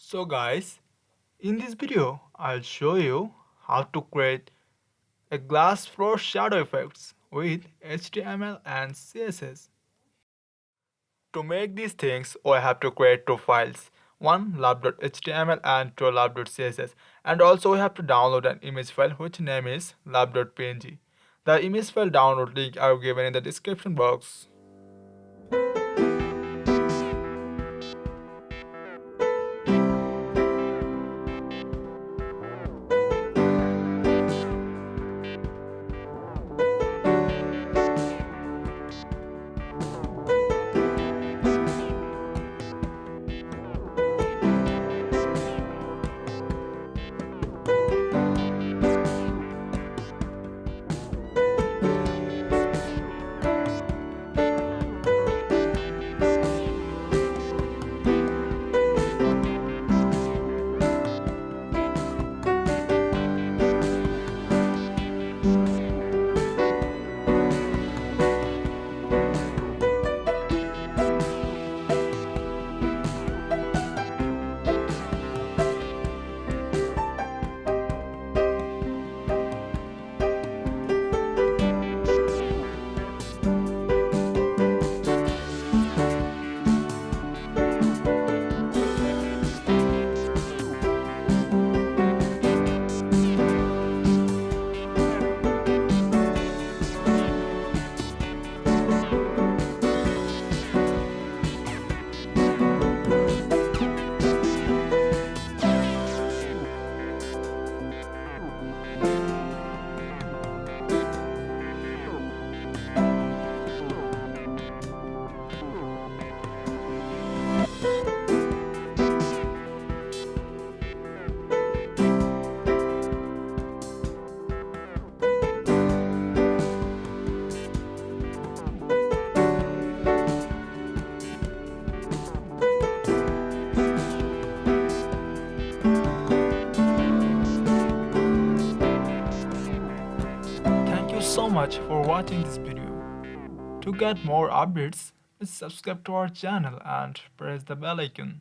So guys, in this video, I'll show you how to create a glass floor shadow effects with HTML and CSS. To make these things, we have to create two files, one lab.html and two lab.css, and also we have to download an image file which name is lab.png. The image file download link are given in the description box. Thank you so much for watching this video. To get more updates, please subscribe to our channel and press the bell icon.